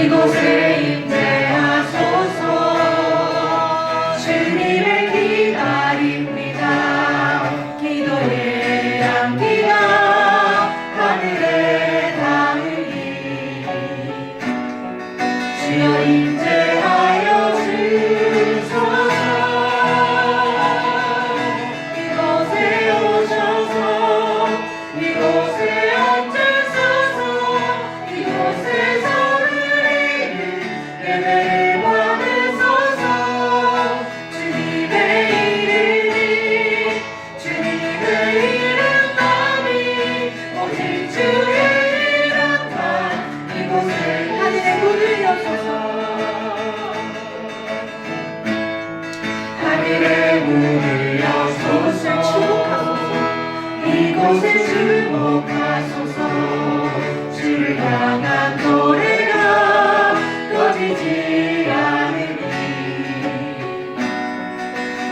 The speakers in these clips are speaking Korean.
이곳에 임재하소서. 주님을 기다립니다. 기도의 향기가 하늘에 닿으니 주여 임재하여 주소서. 이곳에 오셔서 이곳에 앉으소서. 이곳에서 우리를 예배를 받으소서. 주님의 이름이 주님의 이름만이 오직 주의 이름만 이곳에 하늘의 문을 여소서. 하늘의 문을 여소서. 이곳에 주목하소서. 주를 향한 노래가 꺼지지 않으니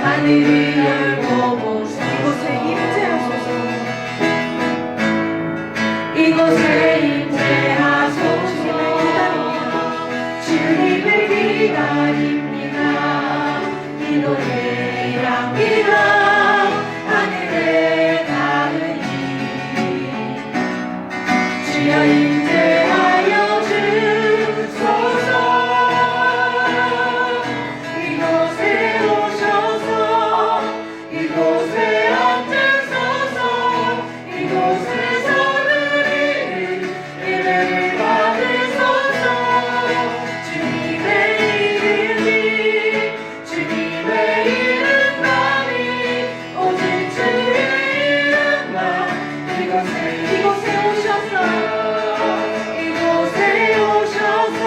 하늘을 열고 보소서. 이곳에 임재하소서. 주님을 기다립니다. 기도의 향기가 하늘에 닿으니 주여 임재하여 주소서. 이곳에 오셔서 이곳에 앉으소서. 이곳에서 우리를 예배를 받으소서. 주님의 이름이 주님의 이름만이 오직 주의 이름만 이곳에 오셔서 이곳에 오셔서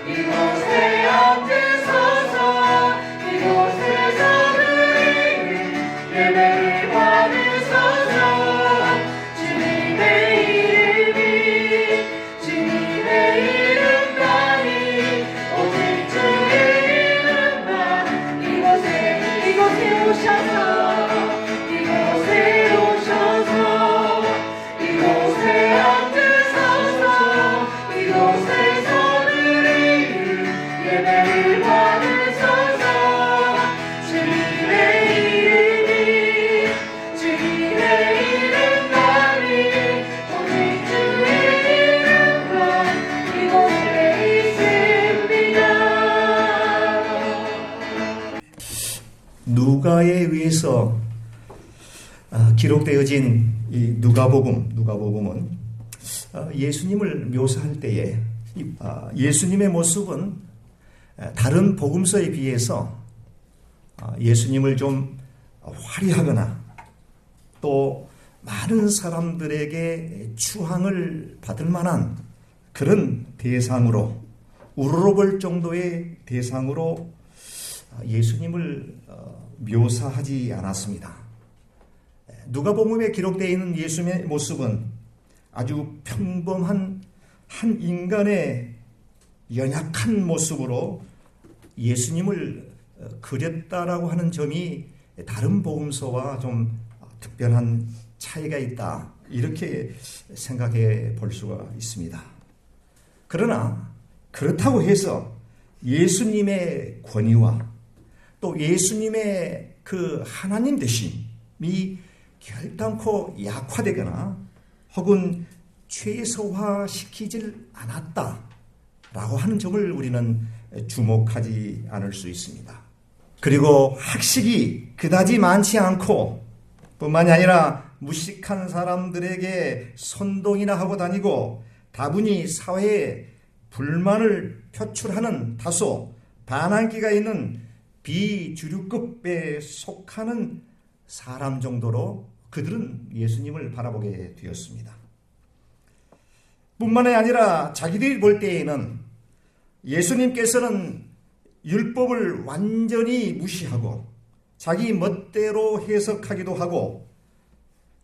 이곳에 앉으소서. 이곳에서 우리를 예배를 받으소서. 주님의 이름이 주님의 이름만이 오직 주의 이름만 이곳에 오셔서 이곳에 오셔서 이곳에 앉으소서. 이곳에서 우리를 예배를 받으소서. 주님의 이름이 주님의 이름만이 오직 주의 이름만 이곳에 있습니다. 누가에 의해서 기록되어진 이 누가복음은 예수님을 묘사할 때에 예수님의 모습은 다른 복음서에 비해서 예수님을 좀 화려하거나 또 많은 사람들에게 추앙을 받을 만한 그런 대상으로 우러러볼 정도의 대상으로 예수님을 묘사하지 않았습니다. 누가복음에 기록되어 있는 예수님의 모습은 아주 평범한 한 인간의 연약한 모습으로 예수님을 그렸다라고 하는 점이 다른 복음서와 좀 특별한 차이가 있다, 이렇게 생각해 볼 수가 있습니다. 그러나 그렇다고 해서 예수님의 권위와 또 예수님의 그 하나님 되심이 결단코 약화되거나 혹은 최소화시키질 않았다라고 하는 점을 우리는 주목하지 않을 수 있습니다. 그리고 학식이 그다지 많지 않고 뿐만이 아니라 무식한 사람들에게 선동이나 하고 다니고 다분히 사회에 불만을 표출하는 다소 반항기가 있는 비주류급에 속하는 사람 정도로 그들은 예수님을 바라보게 되었습니다. 뿐만이 아니라 자기들이 볼 때에는 예수님께서는 율법을 완전히 무시하고 자기 멋대로 해석하기도 하고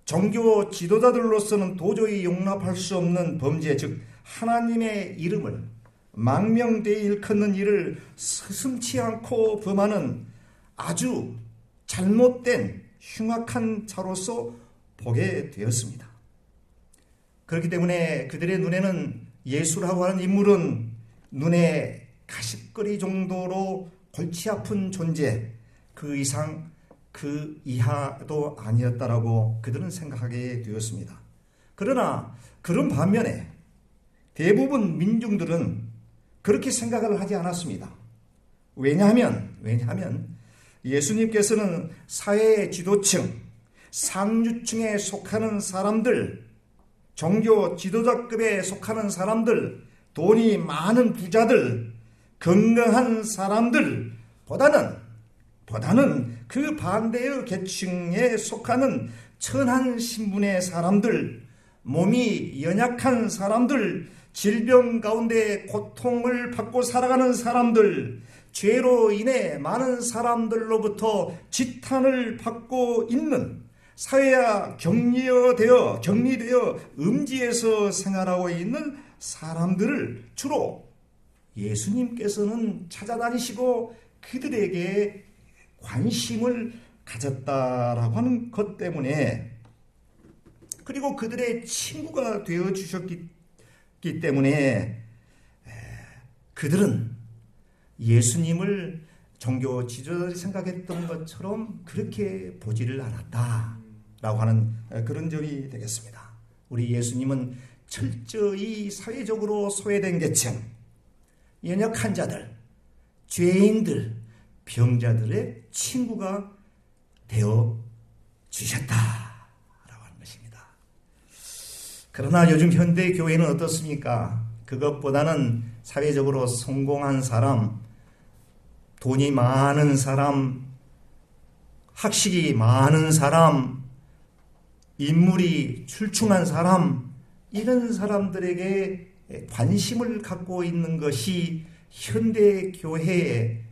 종교 지도자들로서는 도저히 용납할 수 없는 범죄, 즉 하나님의 이름을 망명되이 일컫는 일을 서슴지 않고 범하는 아주 잘못된 흉악한 자로서 보게 되었습니다. 그렇기 때문에 그들의 눈에는 예수라고 하는 인물은 눈에 가십거리 정도로 골치 아픈 존재, 그 이상 그 이하도 아니었다라고 그들은 생각하게 되었습니다. 그러나 그런 반면에 대부분 민중들은 그렇게 생각을 하지 않았습니다. 왜냐하면 예수님께서는 사회의 지도층, 상류층에 속하는 사람들, 종교 지도자급에 속하는 사람들, 돈이 많은 부자들, 건강한 사람들보다는 그 반대의 계층에 속하는 천한 신분의 사람들, 몸이 연약한 사람들, 질병 가운데 고통을 받고 살아가는 사람들, 죄로 인해 많은 사람들로부터 지탄을 받고 있는 사회와 격리되어 음지에서 생활하고 있는 사람들을 주로 예수님께서는 찾아다니시고 그들에게 관심을 가졌다라고 하는 것 때문에, 그리고 그들의 친구가 되어 주셨기 때문에 그들은 예수님을 종교 지도자들이 생각했던 것처럼 그렇게 보지를 않았다라고 하는 그런 점이 되겠습니다. 우리 예수님은 철저히 사회적으로 소외된 계층, 연약한 자들, 죄인들, 병자들의 친구가 되어 주셨다라고 하는 것입니다. 그러나 요즘 현대 교회는 어떻습니까? 그것보다는 사회적으로 성공한 사람, 돈이 많은 사람, 학식이 많은 사람, 인물이 출중한 사람, 이런 사람들에게 관심을 갖고 있는 것이 현대 교회의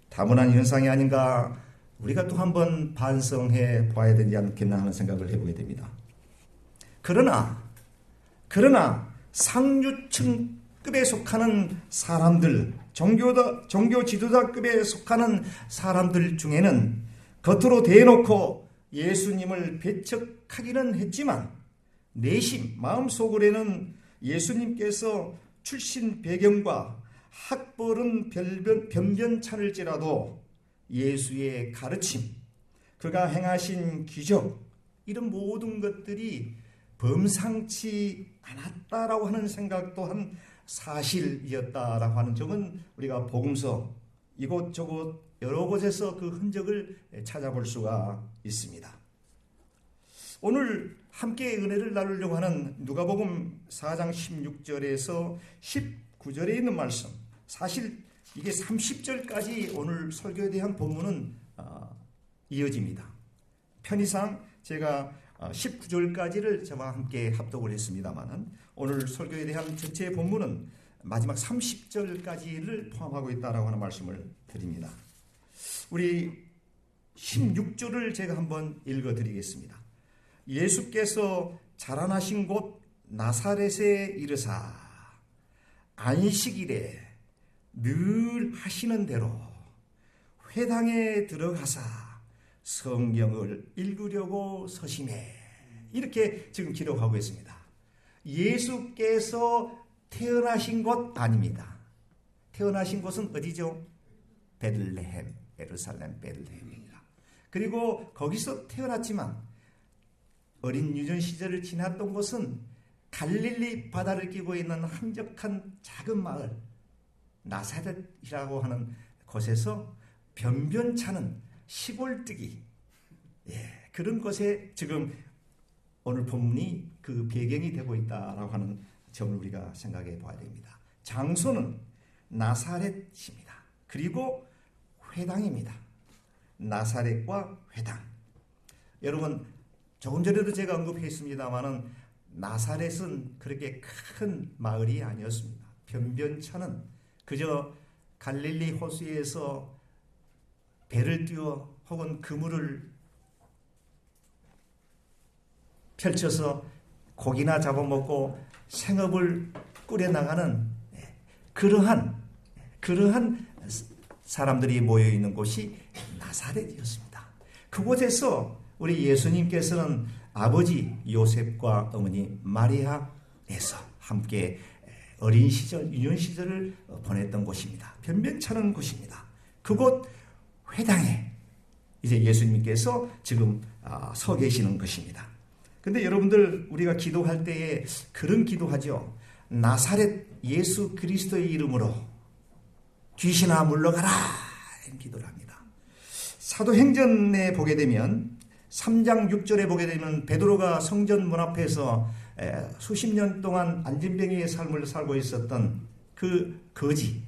다문한 현상이 아닌가, 우리가 또 한번 반성해 봐야 되지 않겠나 하는 생각을 해보게 됩니다. 그러나 상류층급에 속하는 사람들, 종교 지도자급에 속하는 사람들 중에는 겉으로 대놓고 예수님을 배척하기는 했지만 내심 마음속으로는 예수님께서 출신 배경과 학벌은 변변찮을지라도 예수의 가르침, 그가 행하신 기적, 이런 모든 것들이 범상치 않았다라고 하는 생각 또한 사실이었다라고 하는 점은 우리가 복음서 이곳저곳 여러 곳에서 그 흔적을 찾아볼 수가 있습니다. 오늘 함께 은혜를 나누려고 하는 누가복음 4장 16절에서 19절에 있는 말씀, 사실 이게 30절까지 오늘 설교에 대한 본문은 이어집니다. 편의상 제가 19절까지를 저와 함께 합독을 했습니다만 오늘 설교에 대한 전체 본문은 마지막 30절까지를 포함하고 있다라고 하는 말씀을 드립니다. 우리 16절을 제가 한번 읽어드리겠습니다. 예수께서 자라나신 곳 나사렛에 이르사 안식일에 늘 하시는 대로 회당에 들어가사 성경을 읽으려고 서심해, 이렇게 지금 기록하고 있습니다. 예수께서 태어나신 곳 아닙니다. 태어나신 곳은 어디죠? 베들레헴, 예루살렘 베들레헴입니다. 그리고 거기서 태어났지만 어린 유전 시절을 지났던 곳은 갈릴리 바다를 끼고 있는 한적한 작은 마을 나사렛이라고 하는 곳에서 변변찮은 시골뜨기, 그런 곳에 지금 오늘 본문이 그 배경이 되고 있다라고 하는 점을 우리가 생각해 봐야 됩니다. 장소는 나사렛입니다. 그리고 회당입니다. 나사렛과 회당. 여러분, 조금 전에도 제가 언급했습니다마는 나사렛은 그렇게 큰 마을이 아니었습니다. 변변찮은, 그저 갈릴리 호수에서 배를 띄워 혹은 그물을 펼쳐서 고기나 잡아먹고 생업을 꾸려나가는 그러한 사람들이 모여있는 곳이 나사렛이었습니다. 그곳에서 우리 예수님께서는 아버지 요셉과 어머니 마리아에서 함께 어린 시절, 유년 시절을 보냈던 곳입니다. 변변찮은 곳입니다. 그곳 회당에 이제 예수님께서 지금 서 계시는 것입니다. 근데 여러분들, 우리가 기도할 때에 그런 기도하죠. 나사렛 예수 그리스도의 이름으로 귀신아 물러가라, 이런 기도를 합니다. 사도행전에 보게 되면 3장 6절에 보게 되면 베드로가 성전 문 앞에서 수십 년 동안 안진뱅이의 삶을 살고 있었던 그 거지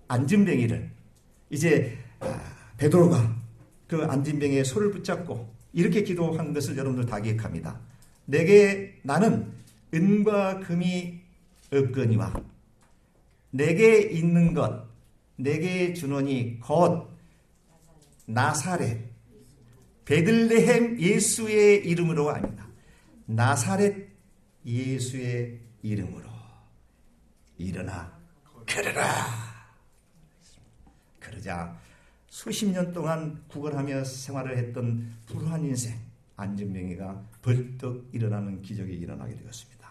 안진뱅이를 이제 베드로가 그 안진뱅이의 손을 붙잡고 이렇게 기도한 것을 여러분들 다 기억합니다. 내게 나는 은과 금이 없거니와 내게 있는 것 내게 주노니 곧 나사렛 베들레헴 예수의 이름으로 합니다. 나사렛 예수의 이름으로 일어나 걸으라. 그러자 수십 년 동안 구걸하며 생활을 했던 불우한 인생 안진뱅이가 벌떡 일어나는 기적이 일어나게 되었습니다.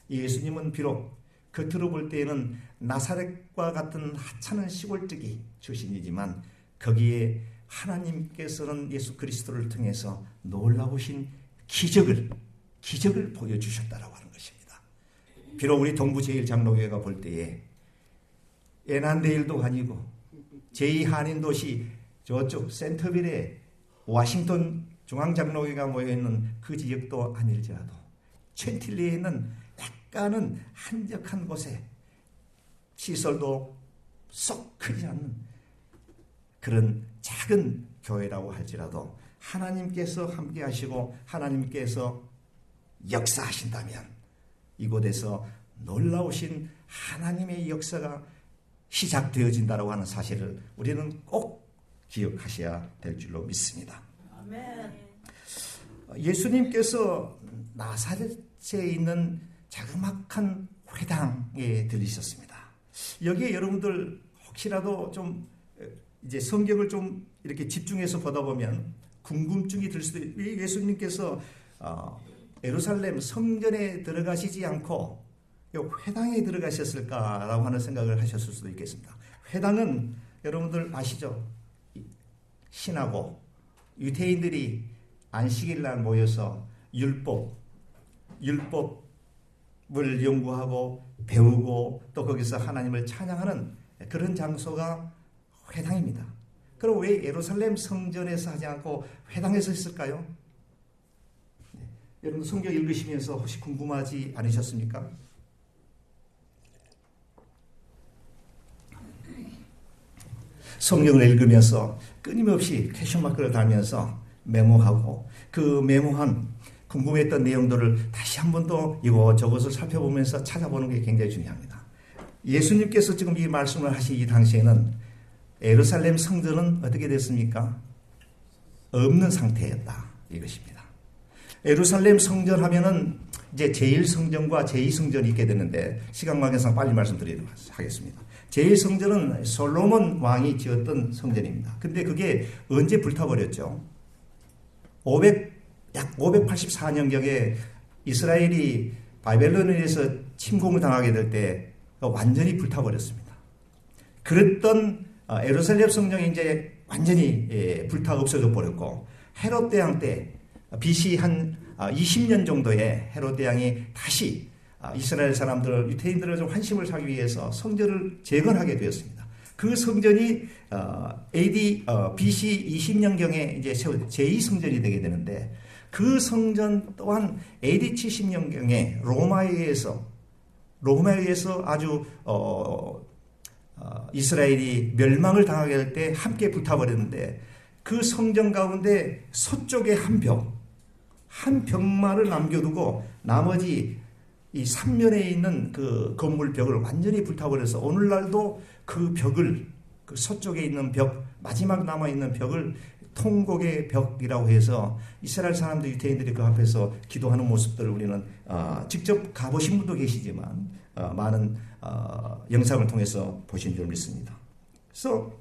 예수님은 비록 겉으로 볼 때에는 나사렛과 같은 하찮은 시골뜨기 출신이지만 거기에 하나님께서는 예수 그리스도를 통해서 놀라우신 기적을 보여주셨다라고 하는 것입니다. 비록 우리 동부제일장로교회가 볼 때에 에난데일도 아니고 제2한인도시 저쪽 센터빌에 워싱턴 중앙장로교회가 모여있는 그 지역도 아닐지라도 첸틸리에 있는 약간은 한적한 곳에 시설도 썩 크지 않는 그런 작은 교회라고 할지라도 하나님께서 함께 하시고 하나님께서 역사하신다면 이곳에서 놀라우신 하나님의 역사가 시작되어진다고 하는 사실을 우리는 꼭 기억하셔야 될 줄로 믿습니다. 아멘. 예수님께서 나사렛에 있는 자그마한 회당에 들리셨습니다. 여기에 여러분들 혹시라도 좀 이제 성경을 좀 이렇게 집중해서 보다 보면 궁금증이 들 수도 있어요. 예수님께서 예루살렘 성전에 들어가시지 않고 회당에 들어가셨을까라고 하는 생각을 하셨을 수도 있겠습니다. 회당은 여러분들 아시죠? 신하고 유대인들이 안식일 날 모여서 율법을 연구하고 배우고 또 거기서 하나님을 찬양하는 그런 장소가 회당입니다. 그럼 왜 예루살렘 성전에서 하지 않고 회당에서 했을까요? 여러분 성경 읽으시면서 혹시 궁금하지 않으셨습니까? 성경을 읽으면서 끊임없이 퀘션마크를 달면서 메모하고 그 메모한 궁금했던 내용들을 다시 한 번 더 이것저것을 살펴보면서 찾아보는 게 굉장히 중요합니다. 예수님께서 지금 이 말씀을 하신 이 당시에는 예루살렘 성전은 어떻게 됐습니까? 없는 상태였다 이것입니다. 예루살렘 성전 하면은 이제 제1성전과 제2성전이 있게 되는데 시간 관계상 빨리 말씀드리도록 하겠습니다. 제1성전은 솔로몬 왕이 지었던 성전입니다. 근데 그게 언제 불타버렸죠? 약 584년경에 이스라엘이 바벨론에 의해서 침공을 당하게 될 때 완전히 불타버렸습니다. 그랬던 예루살렘 성전이 이제 완전히 불타 없어져 버렸고 헤롯 대왕 때 BC 한 20년 정도에 헤롯 대왕이 다시 이스라엘 사람들, 유대인들을 좀 환심을 사기 위해서 성전을 재건하게 되었습니다. 그 성전이 BC 20년경에 이제 제2성전이 되게 되는데 그 성전 또한 AD 70년경에 로마에 의해서 아주 이스라엘이 멸망을 당하게 될 때 함께 불타버렸는데 그 성전 가운데 서쪽에 한 벽만을 남겨두고 나머지 이 3면에 있는 그 건물 벽을 완전히 불타버려서 오늘날도 그 벽을 그 서쪽에 있는 벽 마지막 남아있는 벽을 통곡의 벽이라고 해서 이스라엘 사람들 유대인들이 그 앞에서 기도하는 모습들을 우리는 직접 가보신 분도 계시지만 많은 영상을 통해서 보신 줄 믿습니다. 그래서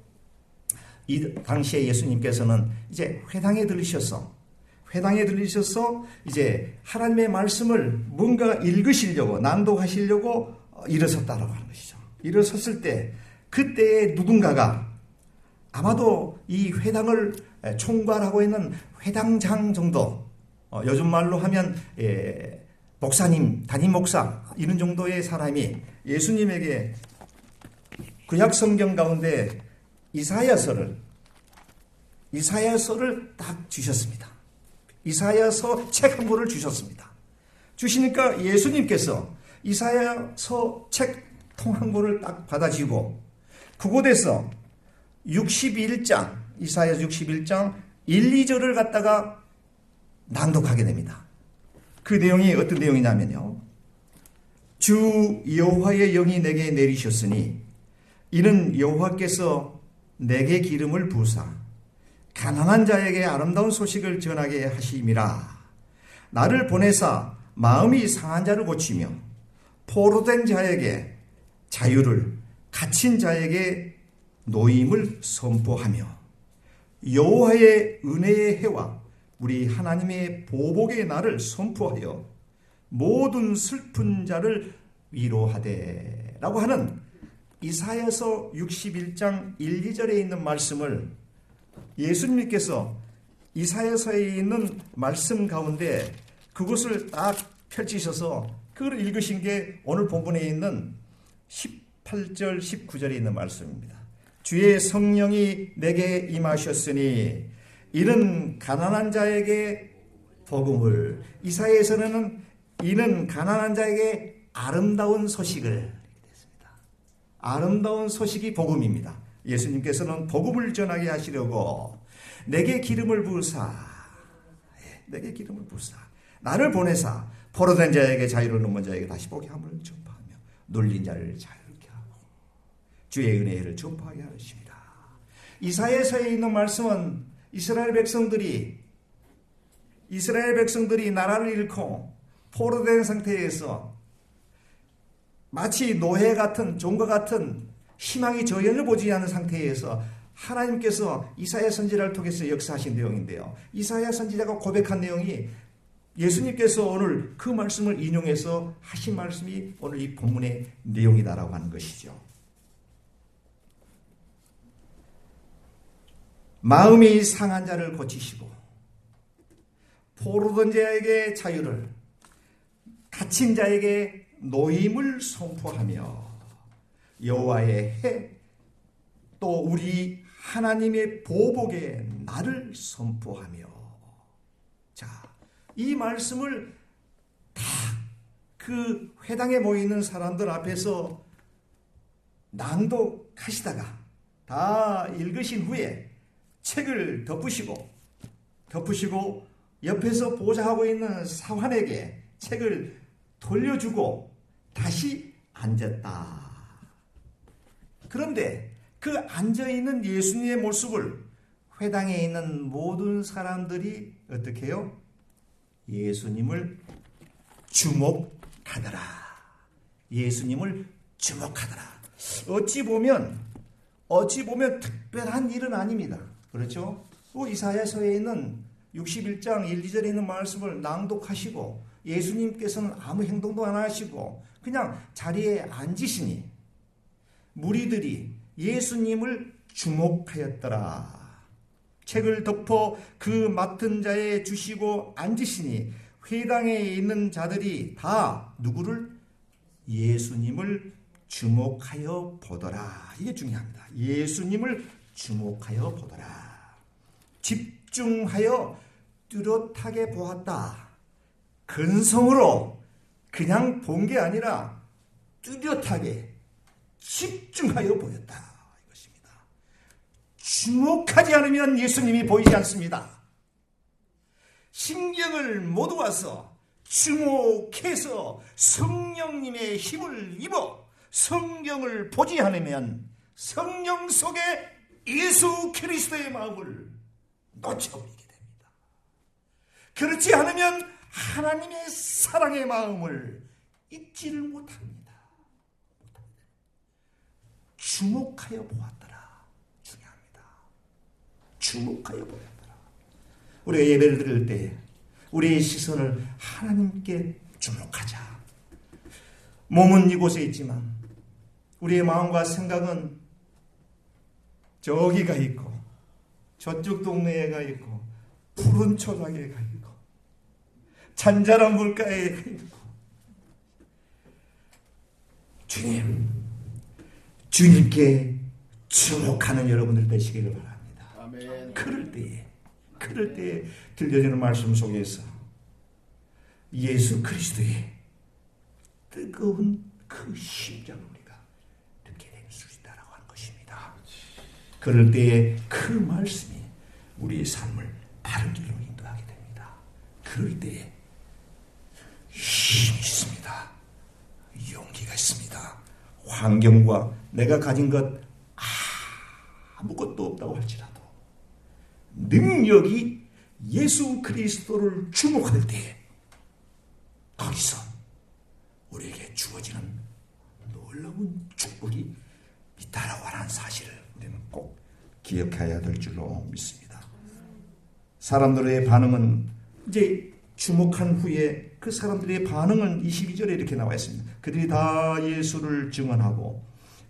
이 당시에 예수님께서는 이제 회당에 들리셔서 이제 하나님의 말씀을 뭔가 읽으시려고 낭독하시려고 일어섰다라고 하는 것이죠. 일어섰을 때 그때의 누군가가 아마도 이 회당을 총괄하고 있는 회당장 정도, 요즘 말로 하면 목사님, 담임 목사 이런 정도의 사람이 예수님에게 구약 성경 가운데 이사야서를 딱 주셨습니다. 이사야서 책 한 권을 주셨습니다. 주시니까 예수님께서 이사야서 책 통 한 권을 딱 받아지고 그곳에서 61장, 이사야 61장 1, 2절을 갖다가 낭독하게 됩니다. 그 내용이 어떤 내용이냐면요. 주 여호와의 영이 내게 내리셨으니 이는 여호와께서 내게 기름을 부으사 가난한 자에게 아름다운 소식을 전하게 하심이라. 나를 보내사 마음이 상한 자를 고치며 포로된 자에게 자유를, 갇힌 자에게 노임을 선포하며 여호와의 은혜의 해와 우리 하나님의 보복의 날을 선포하여 모든 슬픈 자를 위로하되 라고 하는 이사야서 61장 1, 2절에 있는 말씀을 예수님께서 이사야서에 있는 말씀 가운데 그것을 딱 펼치셔서 그걸 읽으신 게 오늘 본문에 있는 18절 19절에 있는 말씀입니다. 주의 성령이 내게 임하셨으니 이는 가난한 자에게 복음을, 이사야에서는 이는 가난한 자에게 아름다운 소식을 했습니다. 아름다운 소식이 복음입니다. 예수님께서는 복음을 전하게 하시려고 내게 기름을 부으사 나를 보내사 포로된 자에게 자유를 얻는 자에게 다시 보게 함을 전파하며 눌린 자를 자유롭게 하고 주의 은혜를 전파하게 하십니다. 이사야서에 있는 말씀은 이스라엘 백성들이 나라를 잃고 포로된 상태에서 마치 노예 같은 종과 같은 희망이 전혀 보지 않는 상태에서 하나님께서 이사야 선지자를 통해서 역사하신 내용인데요. 이사야 선지자가 고백한 내용이 예수님께서 오늘 그 말씀을 인용해서 하신 말씀이 오늘 이 본문의 내용이다라고 하는 것이죠. 마음이 상한 자를 고치시고 포로된 자에게 자유를, 갇힌 자에게 노임을 선포하며 여호와의 해, 또 우리 하나님의 보복의 날을 선포하며, 자, 이 말씀을 다 그 회당에 모이는 사람들 앞에서 낭독하시다가 다 읽으신 후에 책을 덮으시고 옆에서 보좌하고 있는 사환에게 책을 돌려주고 다시 앉았다. 그런데 그 앉아있는 예수님의 모습을 회당에 있는 모든 사람들이 어떻게 해요? 예수님을 주목하더라. 예수님을 주목하더라. 어찌 보면 특별한 일은 아닙니다. 그렇죠? 이사야서에 있는 61장 1, 2절에 있는 말씀을 낭독하시고 예수님께서는 아무 행동도 안 하시고 그냥 자리에 앉으시니 무리들이 예수님을 주목하였더라. 책을 덮어 그 맡은 자에 주시고 앉으시니 회당에 있는 자들이 다 누구를? 예수님을 주목하여 보더라. 이게 중요합니다. 예수님을 주목하여 보더라. 집중하여 뚜렷하게 보았다. 근성으로 그냥 본 게 아니라 뚜렷하게 집중하여 보였다. 이것입니다. 주목하지 않으면 예수님이 보이지 않습니다. 신경을 모두와서 주목해서 성령님의 힘을 입어 성경을 보지 않으면 성령 속에 예수 그리스도의 마음을 놓쳐버리게 됩니다. 그렇지 않으면 하나님의 사랑의 마음을 잊지를 못합니다. 주목하여 보았더라. 중요합니다. 주목하여 보았더라. 우리가 예배를 드릴 때 우리의 시선을 하나님께 주목하자. 몸은 이곳에 있지만 우리의 마음과 생각은 저기가 있고 저쪽 동네에 가 있고 푸른 초장에 가 있고 잔잔한 물가에 가 있고 주님께 주목하는 여러분들 되시기를 바랍니다. 아멘. 그럴 때에 들려주는 말씀 속에서 예수 그리스도의 뜨거운 그 심장을 우리가 느끼게 될 수 있다라고 하는 것입니다. 그럴 때에 그 말씀이 우리의 삶을 바른 길로 인도하게 됩니다. 그럴 때에 힘이 있습니다. 용기가 있습니다. 환경과 내가 가진 것 아무것도 없다고 할지라도 능력이 예수 그리스도를 주목할 때에 거기서 우리에게 주어지는 놀라운 축복이 있다라고 하는 사실을 우리는 꼭 기억해야 될 줄로 믿습니다. 사람들의 반응은 이제 주목한 후에 그 사람들의 반응은 22절에 이렇게 나와 있습니다. 그들이 다 예수를 증언하고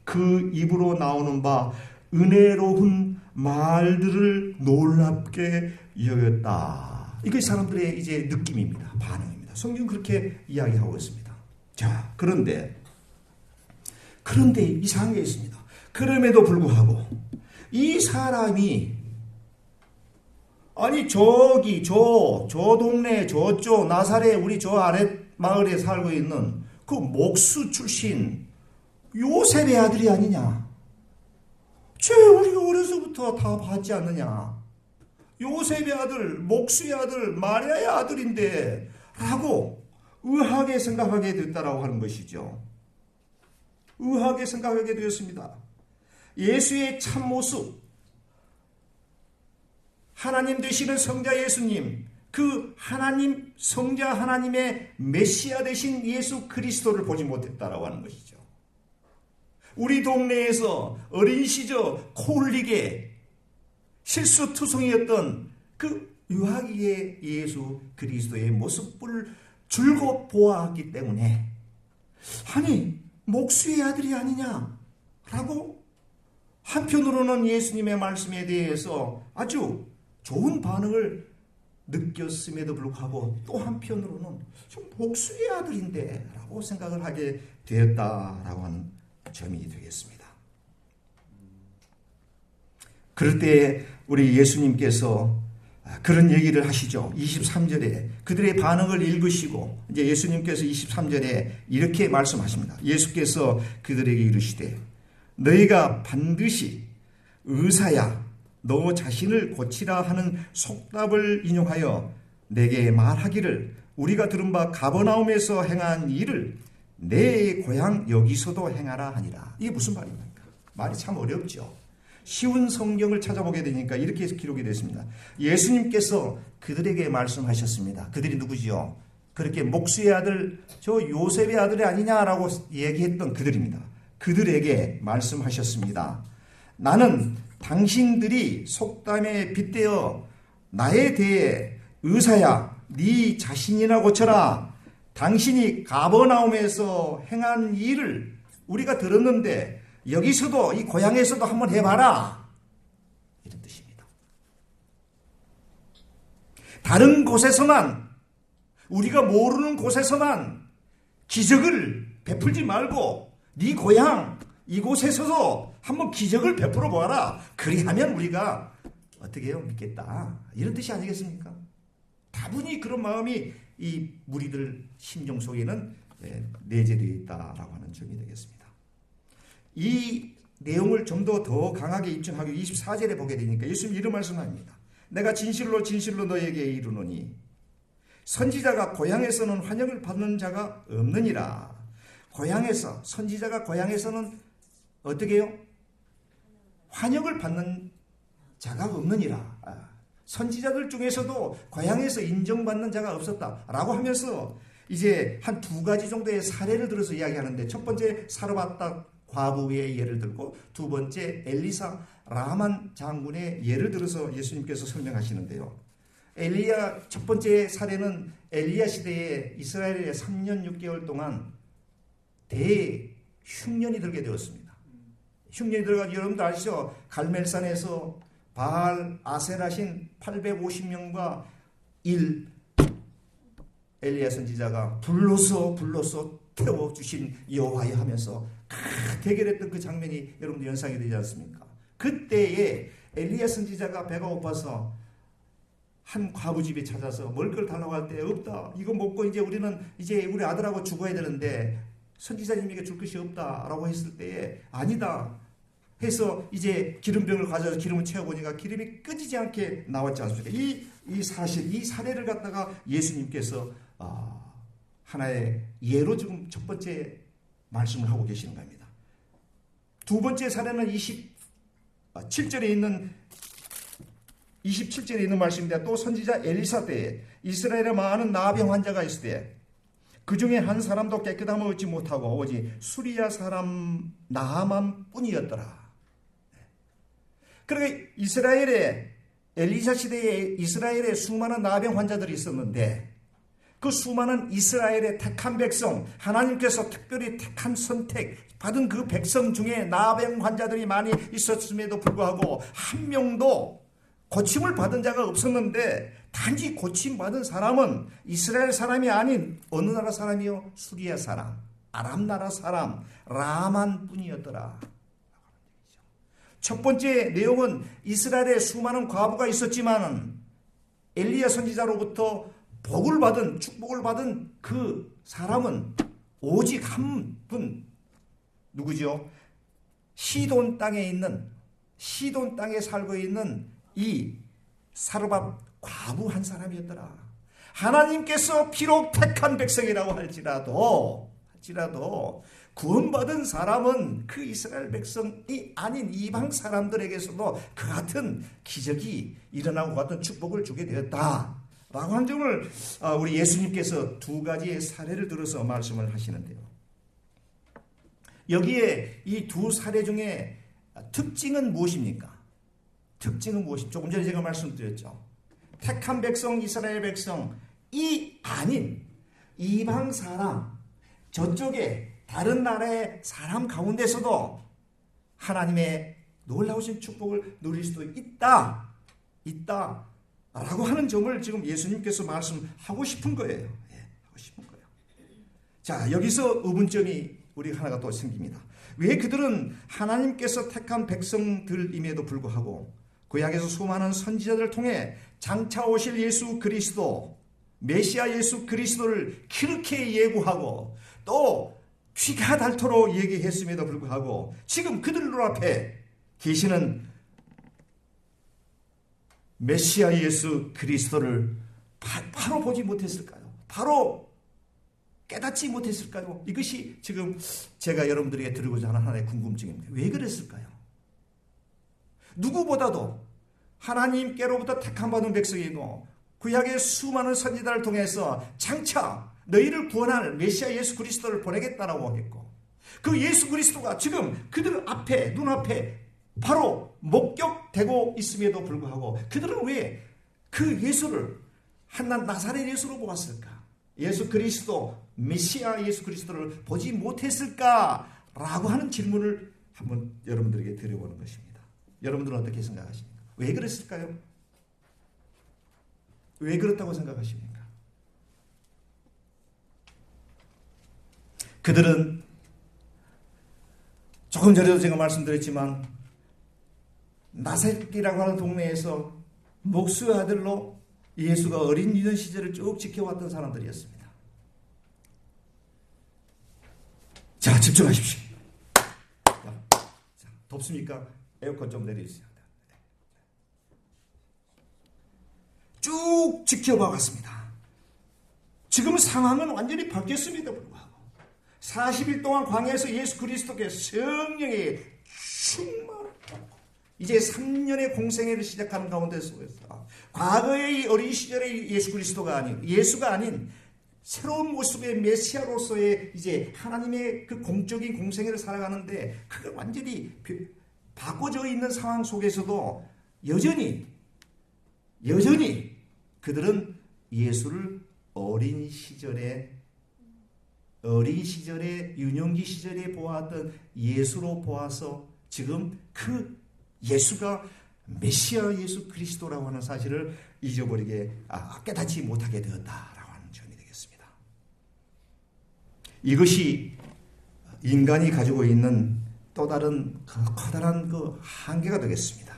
그 입으로 나오는 바 은혜로운 말들을 놀랍게 여겼다. 이게 사람들의 이제 느낌입니다. 반응입니다. 성경은 그렇게 이야기하고 있습니다. 자, 그런데 이상한 게 있습니다. 그럼에도 불구하고 이 사람이 아니 저기 저 동네 저쪽 나사렛 우리 저 아래 마을에 살고 있는 그 목수 출신 요셉의 아들이 아니냐? 쟤 우리가 어려서부터 다 봤지 않느냐? 요셉의 아들, 목수의 아들, 마리아의 아들인데 라고 의하게 생각하게 됐다라고 하는 것이죠. 의하게 생각하게 되었습니다. 예수의 참모습, 하나님 되시는 성자 예수님, 그 하나님, 성자 하나님의 메시아 되신 예수 그리스도를 보지 못했다라고 하는 것이죠. 우리 동네에서 어린 시절 코울릭의 실수투성이었던 그 유아기의 예수 그리스도의 모습을 줄곧 보았기 때문에 아니 목수의 아들이 아니냐라고 한편으로는 예수님의 말씀에 대해서 아주 좋은 반응을 느꼈음에도 불구하고 또 한편으로는 좀 목수의 아들인데 라고 생각을 하게 되었다라고 하는 점이 되겠습니다. 그럴 때 우리 예수님께서 그런 얘기를 하시죠. 23절에 그들의 반응을 읽으시고 이제 예수님께서 23절에 이렇게 말씀하십니다. 예수께서 그들에게 이르시되 너희가 반드시 의사야 너 자신을 고치라 하는 속담을 인용하여 내게 말하기를 우리가 들은 바 가버나움에서 행한 일을 내 고향 여기서도 행하라 하니라. 이게 무슨 말입니까? 말이 참 어렵죠. 쉬운 성경을 찾아보게 되니까 이렇게 기록이 됐습니다. 예수님께서 그들에게 말씀하셨습니다. 그들이 누구지요? 그렇게 목수의 아들, 저 요셉의 아들이 아니냐라고 얘기했던 그들입니다. 그들에게 말씀하셨습니다. 나는 당신들이 속담에 빗대어 나에 대해 의사야 네 자신이나 고쳐라. 당신이 가버나움에서 행한 일을 우리가 들었는데 여기서도 이 고향에서도 한번 해봐라. 이런 뜻입니다. 다른 곳에서만 우리가 모르는 곳에서만 기적을 베풀지 말고 네 고향 이곳에서도 한번 기적을 베풀어 보아라. 그리하면 우리가 어떻게 해요? 믿겠다. 이런 뜻이 아니겠습니까? 다분히 그런 마음이 이 무리들 심정 속에는 내재되어 있다라고 하는 점이 되겠습니다. 이 내용을 좀 더 강하게 입증하기 24절에 보게 되니까 예수님 이런 말씀합니다. 내가 진실로 진실로 너에게 이르노니 선지자가 고향에서는 환영을 받는 자가 없느니라. 고향에서 선지자가 고향에서는 어떻게 해요? 환영을 받는 자가 없느니라. 선지자들 중에서도 고향에서 인정받는 자가 없었다라고 하면서 이제 한 두 가지 정도의 사례를 들어서 이야기하는데 첫 번째 사르밧다 과부의 예를 들고 두 번째 엘리사 라만 장군의 예를 들어서 예수님께서 설명하시는데요. 엘리야 첫 번째 사례는 엘리야 시대에 이스라엘에 3년 6개월 동안 대흉년이 들게 되었습니다. 흉년이 들어가 여러분들 아시죠? 갈멜산에서 바알 아세라신 850명과 엘리야 선지자가 불로서 태워주신 여호와여 하면서 대결했던 그 장면이 여러분들 연상이 되지 않습니까? 그때에 엘리야 선지자가 배가 고파서 한 과부 집에 찾아서 먹을 걸 달라고 할 때 없다. 이거 먹고 우리는 우리 아들하고 죽어야 되는데 선지자님에게 줄 것이 없다라고 했을 때에 아니다 해서 기름병을 가져서 기름을 채워보니까 기름이 끊이지 않게 나왔지 않습니까? 이 사실, 이 사례를 갖다가 예수님께서 하나의 예로 지금 첫 번째 말씀을 하고 계시는 겁니다. 두 번째 사례는 27절에 있는 말씀인데, 또 선지자 엘리사 때에 이스라엘에 많은 나병 환자가 있을 때 그 중에 한 사람도 깨끗함을 얻지 못하고 오직 수리야 사람 나아만 뿐이었더라. 그러니까 엘리사 시대에 이스라엘에 수많은 나병 환자들이 있었는데, 그 수많은 이스라엘의 택한 백성, 하나님께서 특별히 택한 선택 받은 그 백성 중에 나병 환자들이 많이 있었음에도 불구하고 한 명도 고침을 받은 자가 없었는데, 단지 고침받은 사람은 이스라엘 사람이 아닌 어느 나라 사람이요? 수리아 사람, 아람 나라 사람 라만 뿐이었더라. 첫 번째 내용은 이스라엘에 수많은 과부가 있었지만 엘리야 선지자로부터 축복을 받은 그 사람은 오직 한 분, 누구죠? 시돈 땅에 살고 있는 이 사르밧 과부 한 사람이었더라. 하나님께서 비록 택한 백성이라고 할지라도 구원받은 사람은 그 이스라엘 백성이 아닌 이방 사람들에게서도 그 같은 기적이 일어나고 같은 축복을 주게 되었다 라고 한 점을 우리 예수님께서 두 가지의 사례를 들어서 말씀을 하시는데요. 여기에 이 두 사례 중에 특징은 무엇입니까? 조금 전에 제가 말씀드렸죠. 택한 백성, 이스라엘 백성이 아닌 이방 사람, 저쪽에 다른 나라의 사람 가운데서도 하나님의 놀라우신 축복을 누릴 수도 있다라고 하는 점을 지금 예수님께서 말씀하고 싶은 거예요. 하고 싶은 거예요. 자, 여기서 의문점이 우리 하나가 또 생깁니다. 왜 그들은 하나님께서 택한 백성들임에도 불구하고 구약에서 수많은 선지자들을 통해 장차 오실 예수 그리스도, 메시아 예수 그리스도를 그렇게 예고하고 또 귀가 닳도록 얘기했음에도 불구하고 지금 그들 눈앞에 계시는 메시아 예수 그리스도를 바로 보지 못했을까요? 바로 깨닫지 못했을까요? 이것이 지금 제가 여러분들에게 드리고자 하는 하나의 궁금증입니다. 왜 그랬을까요? 누구보다도 하나님께로부터 택함받은 백성이고 구약의 수많은 선지자를 통해서 장차 너희를 구원할 메시아 예수 그리스도를 보내겠다라고 했고, 그 예수 그리스도가 지금 그들 앞에, 눈앞에 바로 목격되고 있음에도 불구하고 그들은 왜 그 예수를 나사렛 예수로 보았을까? 예수 그리스도, 메시아 예수 그리스도를 보지 못했을까라고 하는 질문을 한번 여러분들에게 드려보는 것입니다. 여러분들은 어떻게 생각하십니까? 왜 그랬을까요? 왜 그렇다고 생각하십니까? 그들은 조금 전에도 제가 말씀드렸지만 나사렛이라고 하는 동네에서 목수의 아들로 예수가 어린 유년 시절을 쭉 지켜왔던 사람들이었습니다. 자, 집중하십시오. 자, 덥습니까? 에어컨 좀 내려주세요. 쭉 지켜봐 왔습니다. 지금 상황은 완전히 바뀌었음에도 불구하고 40일 동안 광야에서 예수 그리스도께서 성령의 충만을 받고 이제 3년의 공생애를 시작하는 가운데서 과거의 어린 시절의 예수 그리스도가 아닌, 예수가 아닌 새로운 모습의 메시아로서의 이제 하나님의 그 공적인 공생애를 살아가는데 그걸 완전히 바꿔져 있는 상황 속에서도 여전히 그들은 예수를 어린 시절에 어린 시절에 유년기 시절에 보았던 예수로 보아서 지금 그 예수가 메시아 예수 그리스도라고 하는 사실을 잊어버리게 깨닫지 못하게 되었다라고 하는 점이 되겠습니다. 이것이 인간이 가지고 있는 또 다른 커다란 그 한계가 되겠습니다.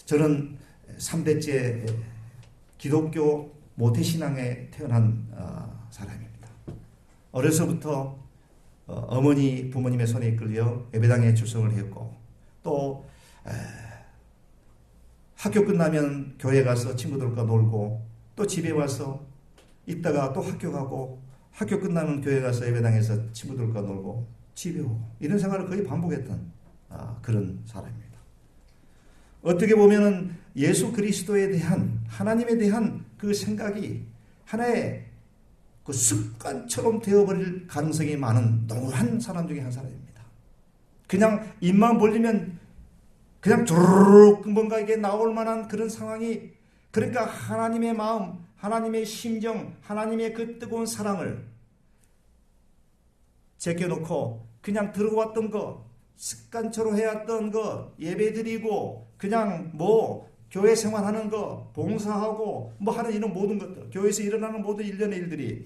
저는 3대째 기독교 모태신앙에 태어난 사람입니다. 어려서부터 어머니 부모님의 손에 이끌려 예배당에 출석을 했고 또 학교 끝나면 교회 가서 친구들과 놀고 또 집에 와서 있다가 또 학교 가고 학교 끝나면 교회 가서 예배당에서 친구들과 놀고 집에 오고 이런 생활을 거의 반복했던 그런 사람입니다. 어떻게 보면은 예수 그리스도에 대한 하나님에 대한 그 생각이 하나의 그 습관처럼 되어버릴 가능성이 많은 노한 사람 중에 한 사람입니다. 그냥 입만 벌리면 그냥 조르륵 뭔가 이게 나올 만한 그런 상황이 그러니까 하나님의 마음, 하나님의 심정, 하나님의 그 뜨거운 사랑을 제껴놓고 그냥 들어왔던 거 습관처럼 해왔던 거 예배드리고 그냥 뭐 교회 생활하는 거 봉사하고 뭐 하는 이런 모든 것들 교회에서 일어나는 모든 일련의 일들이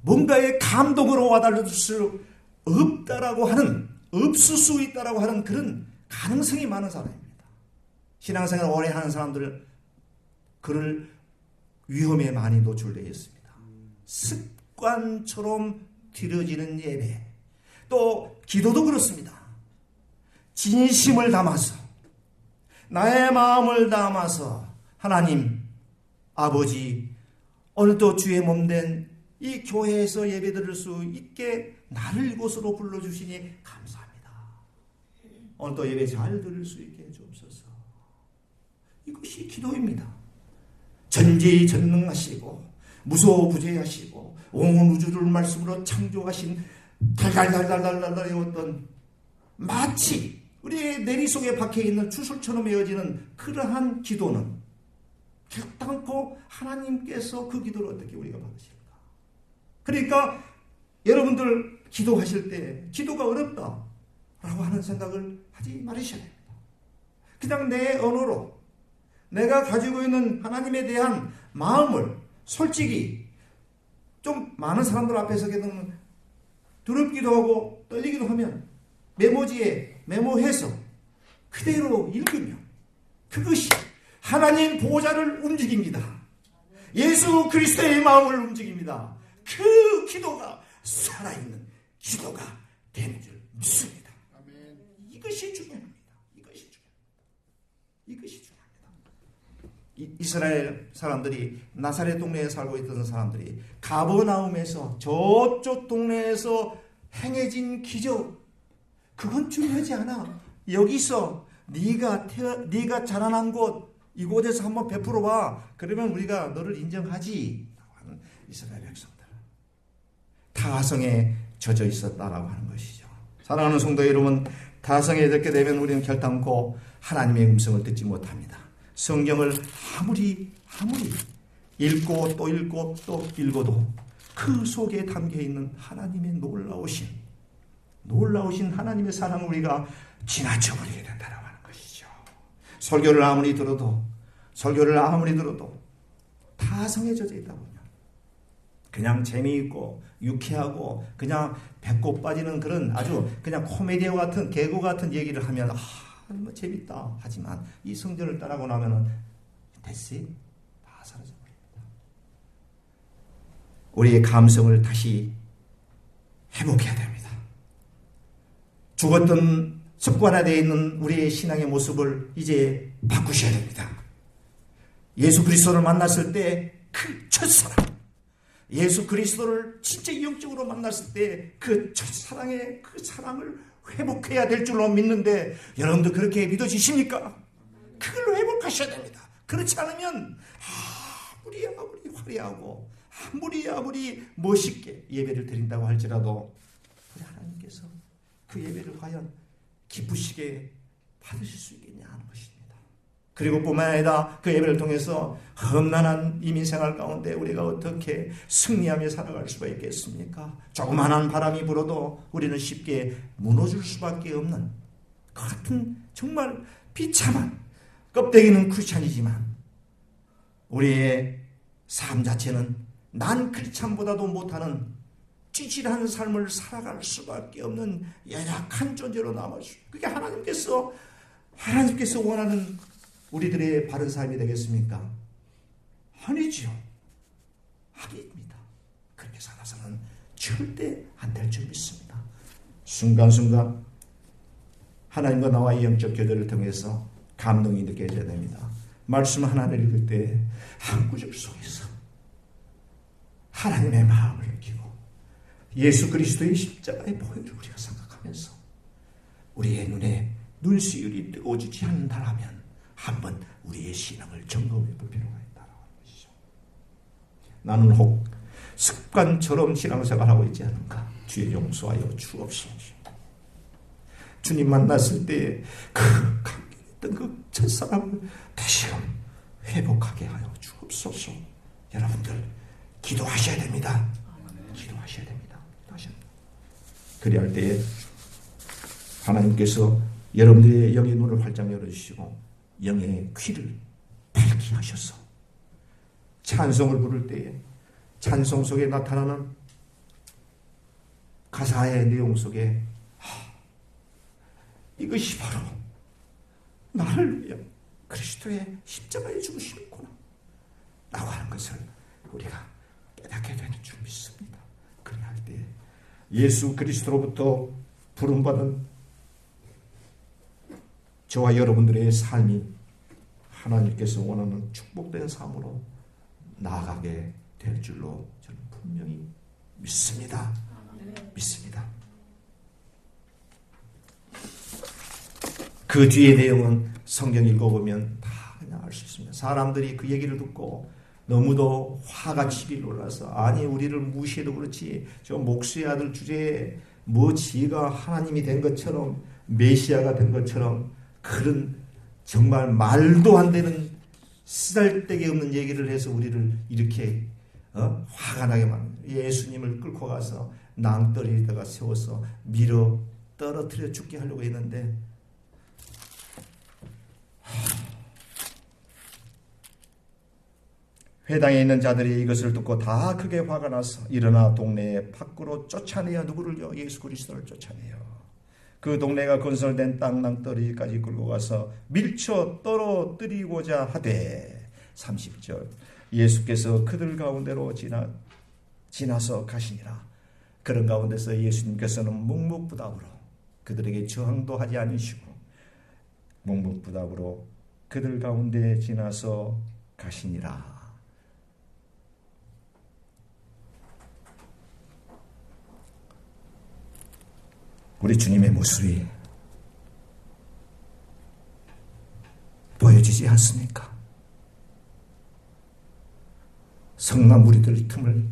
뭔가의 감동으로 와달릴 수 없다라고 하는 없을 수 있다라고 하는 그런 가능성이 많은 사람입니다. 신앙생활 오래 하는 사람들은 그럴 위험에 많이 노출되어 있습니다. 습관처럼 드려지는 예배 또 기도도 그렇습니다. 진심을 담아서 나의 마음을 담아서 하나님 아버지 오늘도 주의 몸된 이 교회에서 예배 드릴 수 있게 나를 이곳으로 불러주시니 감사합니다. 오늘도 예배 잘 드릴 수 있게 해주옵소서. 이것이 기도입니다. 전지전능하시고 무소부재하시고 온 우주를 말씀으로 창조하신 달달달달달달달의 어떤 마치 우리의 내리 속에 박혀있는 주술처럼 이어지는 그러한 기도는 결단코 하나님께서 그 기도를 어떻게 우리가 받으실까? 그러니까 여러분들 기도하실 때 기도가 어렵다라고 하는 생각을 하지 말으셔야 됩니다. 그냥 내 언어로 내가 가지고 있는 하나님에 대한 마음을 솔직히 좀 많은 사람들 앞에서 계속 두렵기도 하고 떨리기도 하면 메모지에 메모해서 그대로 읽으면 그것이 하나님 보좌를 움직입니다. 예수 그리스도의 마음을 움직입니다. 그 기도가 살아있는 기도가 되는 줄 믿습니다. 이것이 중요합니다. 이것이 중요합니다. 이스라엘 사람들이 나사렛 동네에 살고 있던 사람들이 가버나움에서 저쪽 동네에서 행해진 기적 그건 중요하지 않아. 여기서 네가 자라난 곳 이곳에서 한번 베풀어 봐. 그러면 우리가 너를 인정하지. 하는 이스라엘 백성들 타성에 젖어 있었다라고 하는 것이죠. 사랑하는 성도 여러분, 타성에 젖게 되면 우리는 결단코 하나님의 음성을 듣지 못합니다. 성경을 아무리 읽고 또 읽고 또 읽어도 그 속에 담겨있는 하나님의 놀라우신 하나님의 사랑을 우리가 지나쳐버리게 된다고 하는 것이죠. 설교를 아무리 들어도 타성에 젖어 있다 보면 그냥 재미있고 유쾌하고 그냥 배꼽 빠지는 그런 아주 그냥 코미디어 같은 개그 같은 얘기를 하면 뭐 재밌다 하지만 이 성전을 따라고 나면은 됐어요. 다 사라져버립니다. 우리의 감성을 다시 회복해야 됩니다. 죽었던 습관화되어 있는 우리의 신앙의 모습을 이제 바꾸셔야 됩니다. 예수 그리스도를 만났을 때 그 첫사랑 예수 그리스도를 진짜 영적으로 만났을 때 그 첫사랑의 그 사랑을 회복해야 될 줄로 믿는데 여러분도 그렇게 믿어지십니까? 그걸로 회복하셔야 됩니다. 그렇지 않으면 아무리 화려하고 아무리 멋있게 예배를 드린다고 할지라도 우리 하나님께서 그 예배를 과연 기쁘시게 받으실 수 있겠냐 하는 것입니다. 그리고 뿐만 아니라 그 예배를 통해서 험난한 이민생활 가운데 우리가 어떻게 승리하며 살아갈 수가 있겠습니까? 조그마한 바람이 불어도 우리는 쉽게 무너질 수밖에 없는 그 같은 정말 비참한 껍데기는 크리스찬이지만 우리의 삶 자체는 난 크리스찬보다도 못하는 찌질한 삶을 살아갈 수밖에 없는 연약한 존재로 남아있어요. 그게 하나님께서 원하는 우리들의 바른 삶이 되겠습니까? 아니지요. 아닙니다. 그렇게 살아서는 절대 안 될 줄 믿습니다. 순간순간 하나님과 나와의 영적 교제를 통해서 감동이 느껴져야 됩니다. 말씀 하나를 읽을 때 한 구절 속에서 하나님의 마음을 느끼고 예수 그리스도의 십자가의 보혈을 우리가 생각하면서 우리의 눈에 눈시울이 뜨거워지지 않는다라면 한번 우리의 신앙을 점검해 볼 필요가 있다는 것이죠. 나는 혹 습관처럼 신앙생활하고 있지 않은가? 주의 용서하여 주옵소서. 주님 만났을 때 그 감격했던 그 첫사랑을 다시금 회복하게 하여 주옵소서. 여러분들 기도하셔야 됩니다. 기도하셔야 됩니다. 그리할 때에 하나님께서 여러분들의 영의 눈을 활짝 열어주시고 영의 귀를 밝게 하셔서 찬송을 부를 때에 찬송 속에 나타나는 가사의 내용 속에 이것이 바로 나를 위해 그리스도의 십자가에 죽으시는구나 라고 하는 것을 우리가 깨닫게 되는 줄 믿습니다. 그리할 때 예수 그리스도로부터 부름받은 저와 여러분들의 삶이 하나님께서 원하는 축복된 삶으로 나아가게 될 줄로 저는 분명히 믿습니다. 믿습니다. 그 뒤의 내용은 성경 읽어보면 다 그냥 알 수 있습니다. 사람들이 그 얘기를 듣고 너무도 화가 치밀 올라서 아니 우리를 무시해도 그렇지 저 목수의 아들 주제에 뭐 지가 하나님이 된 것처럼 메시아가 된 것처럼 그런 정말 말도 안 되는 쓰잘데기 없는 얘기를 해서 우리를 이렇게 화가 나게 만듭니다. 예수님을 끌고 가서 낭떠러리에다가 세워서 밀어 떨어뜨려 죽게 하려고 했는데 회당에 있는 자들이 이것을 듣고 다 크게 화가 나서 일어나 동네에 밖으로 쫓아내어 누구를요? 예수 그리스도를 쫓아내요. 그 동네가 건설된 땅 낭떠러리까지 끌고 가서 밀쳐 떨어뜨리고자 하되 30절 예수께서 그들 가운데로 지나서 가시니라. 그런 가운데서 예수님께서는 묵묵부답으로 그들에게 저항도 하지 않으시고 묵묵부답으로 그들 가운데 지나서 가시니라. 우리 주님의 모습이 보여지지 않습니까? 성난 무리들 틈을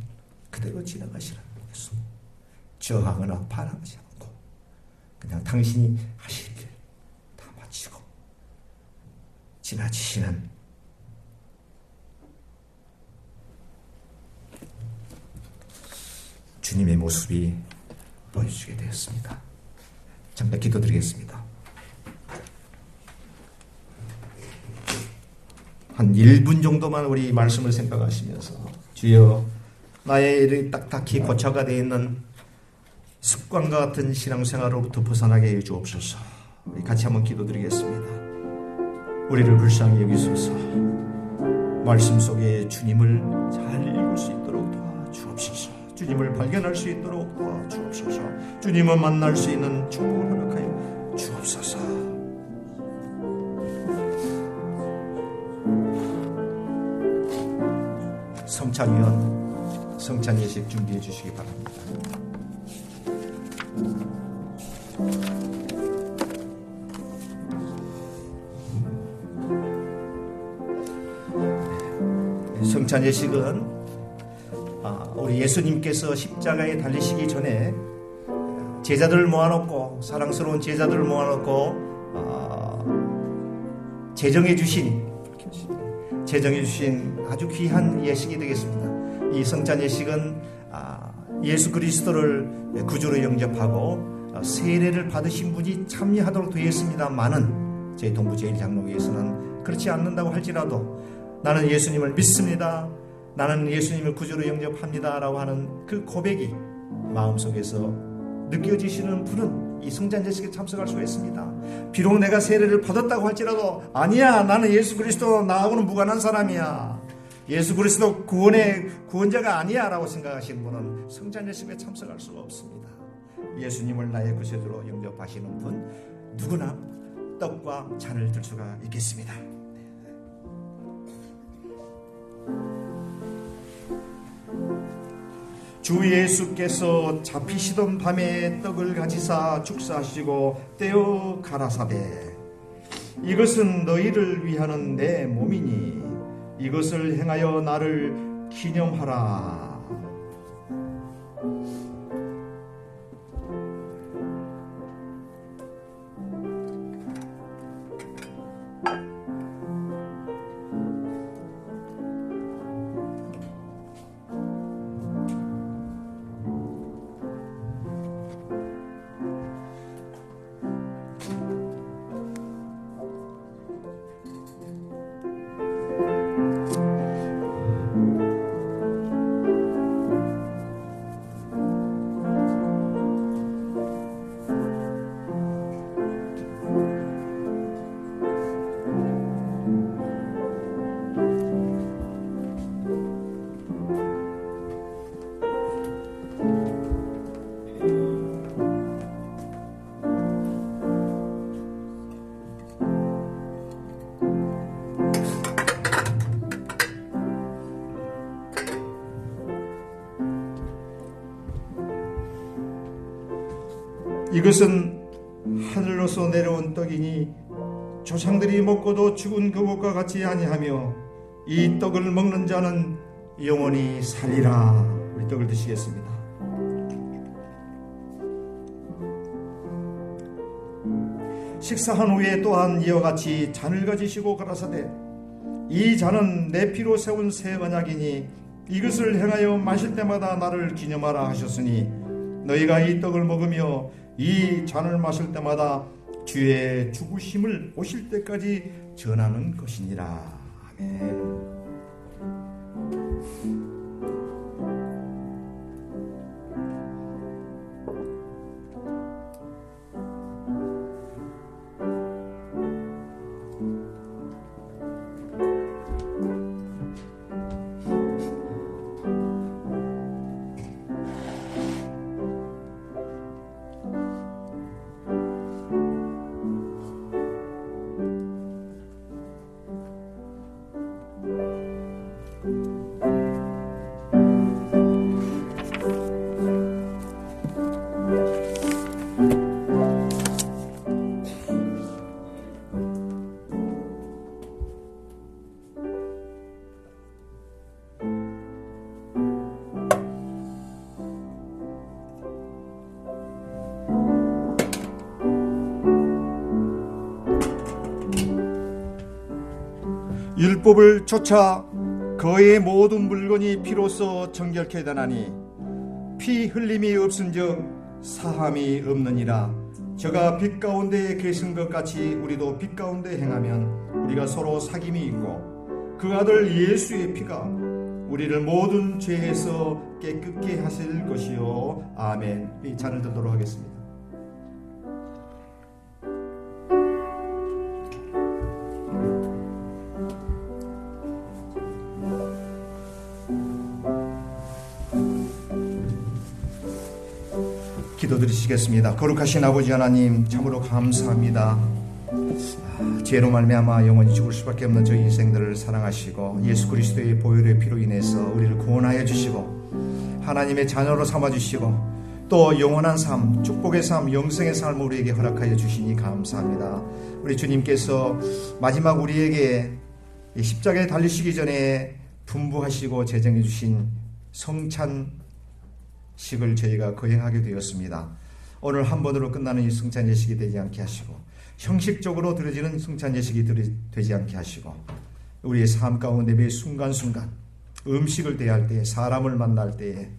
그대로 지나가시라는 것입니다. 저항하거나 반항하지 않고 그냥 당신이 하실 일 다 마치고 지나치시는 주님의 모습이 보여주게 되었습니다. 잠깐 기도드리겠습니다. 한 1분 정도만 우리 말씀을 생각하시면서 주여 나의 일이 딱딱히 고착화 되어 있는 습관과 같은 신앙생활로부터 벗어나게 해 주옵소서. 우리 같이 한번 기도드리겠습니다. 우리를 불쌍히 여기소서. 말씀 속에 주님을 잘 읽을 수 있도록 도와주옵소서. 주님을 발견할 수 있도록 도와주옵소서. 주님을 만날 수 있는 축복을 허락하여 주옵소서. 성찬위원 성찬 예식 준비해 주시기 바랍니다. 성찬 예식은 우리 예수님께서 십자가에 달리시기 전에 제자들을 모아놓고 사랑스러운 제자들을 모아놓고 제정해 주신 아주 귀한 예식이 되겠습니다. 이 성찬 예식은 예수 그리스도를 구주로 영접하고 세례를 받으신 분이 참여하도록 되어 있습니다만은 저희 동부 제1장로교에서는 그렇지 않는다고 할지라도 나는 예수님을 믿습니다, 나는 예수님을 구주로 영접합니다 라고 하는 그 고백이 마음속에서 느껴지시는 분은 이 성찬 예식에 참석할 수가 있습니다. 비록 내가 세례를 받았다고 할지라도 아니야, 나는 예수 그리스도 나하고는 무관한 사람이야, 예수 그리스도 구원자가 아니야 라고 생각하시는 분은 성찬 예식에 참석할 수가 없습니다. 예수님을 나의 구세주로 영접하시는 분 누구나 떡과 잔을 들 수가 있겠습니다. 주 예수께서 잡히시던 밤에 떡을 가지사 축사하시고 떼어 가라사대 이것은 너희를 위하는 내 몸이니 이것을 행하여 나를 기념하라. 이것은 하늘로서 내려온 떡이니 조상들이 먹고도 죽은 그것과 같이 아니하며 이 떡을 먹는 자는 영원히 살리라. 우리 떡을 드시겠습니다. 식사한 후에 또한 이와 같이 잔을 가지시고 가라사대 이 잔은 내 피로 세운 새 언약이니 이것을 행하여 마실 때마다 나를 기념하라 하셨으니 너희가 이 떡을 먹으며 이 잔을 마실 때마다 주의 죽으심을 오실 때까지 전하는 것이니라. 아멘. 율법을 쫓아 그의 모든 물건이 피로써 정결케 되나니 피 흘림이 없은즉 사함이 없느니라. 저가 빛 가운데 계신 것 같이 우리도 빛 가운데 행하면 우리가 서로 사귐이 있고 그 아들 예수의 피가 우리를 모든 죄에서 깨끗게 하실 것이요. 아멘. 이 잔을 들도록 하겠습니다. 기도드리시겠습니다. 거룩하신 아버지 하나님, 참으로 감사합니다. 죄로 말미암아 영원히 죽을 수밖에 없는 저희 인생들을 사랑하시고 예수 그리스도의 보혈의 피로 인해서 우리를 구원하여 주시고 하나님의 자녀로 삼아주시고 또 영원한 삶, 축복의 삶, 영생의 삶을 우리에게 허락하여 주시니 감사합니다. 우리 주님께서 마지막 우리에게 십자가에 달리시기 전에 분부하시고 제정해 주신 성찬 식을 저희가 거행하게 되었습니다. 오늘 한 번으로 끝나는 이 성찬 예식이 되지 않게 하시고 형식적으로 드려지는 성찬 예식이 되지 않게 하시고 우리의 삶 가운데 매 순간순간 음식을 대할 때, 사람을 만날 때에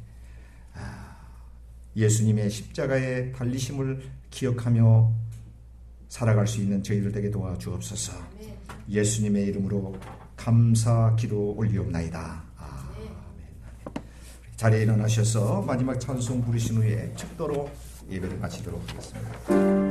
예수님의 십자가의 달리심을 기억하며 살아갈 수 있는 저희들 되게 도와주옵소서. 예수님의 이름으로 감사 기도 올리옵나이다. 아멘. 자리에 일어나셔서 마지막 찬송 부르신 후에 축도로 예배를 마치도록 하겠습니다.